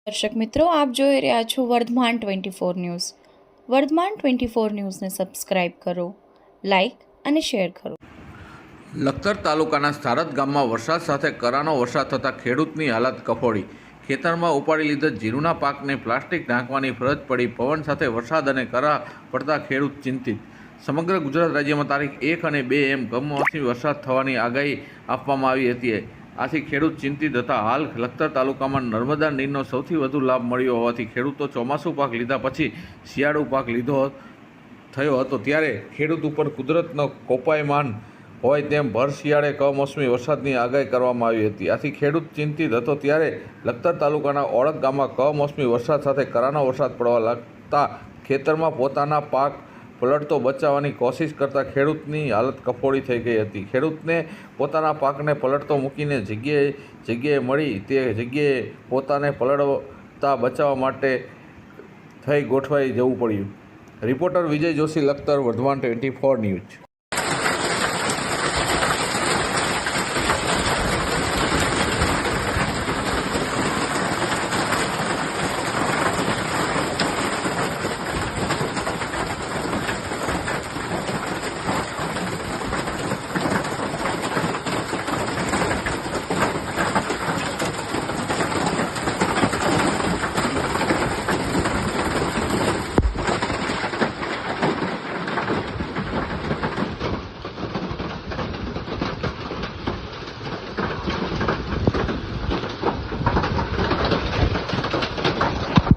દર્શક મિત્રો, આપ જોઈ રહ્યા છો વર્ધમાન 24 ન્યૂઝ. વર્ધમાન 24 ન્યૂઝને સબસ્ક્રાઇબ કરો, લાઇક અને શેર કરો. લખતર તાલુકાના સારદ ગામમાં વરસાદ સાથે કરાનો વરસાદ થતાં ખેડૂતની હાલત કફોડી. ખેતરમાં ઉપાડી લીધા જીરુના પાકને પ્લાસ્ટિક ઢાંકવાની ફરજ પડી. પવન સાથે વરસાદ અને કરા પડતા ખેડૂત ચિંતિત. સમગ્ર ગુજરાત રાજ્યમાં તારીખ 1 અને 2 એમ કમોસમી વરસાદ થવાની આગાહી આપવામાં આવી હતી. આથી ખેડૂત ચિંતિત હતા. હાલ લખતર તાલુકામાં નર્મદા નીરનો સૌથી વધુ લાભ મળ્યો હોવાથી ખેડૂતો ચોમાસું પાક લીધા પછી શિયાળુ પાક લીધો થયો હતો. ત્યારે ખેડૂત ઉપર કુદરતનો કોપાયમાન હોય તેમ ભર શિયાળે કમોસમી વરસાદની આગાહી કરવામાં આવી હતી. આથી ખેડૂત ચિંતિત હતો. ત્યારે લખતર તાલુકાના ઓળખ ગામમાં કમોસમી વરસાદ સાથે કરાનો વરસાદ પડવા લાગતા ખેતરમાં પોતાના પાક પલળતો બચાવવાની કોશિશ કરતા ખેડૂતની હાલત કફોડી થઈ ગઈ હતી. ખેડૂતને પોતાના પાકને પલળતો મૂકીને જગ્યાએ મળી તે જગ્યાએ પોતાને પલળતા બચાવવા માટે થઈ ગોઠવાઈ જવું પડ્યું. રિપોર્ટર વિજય જોશી, લખતર, વર્ધમાન 24 ન્યૂઝ.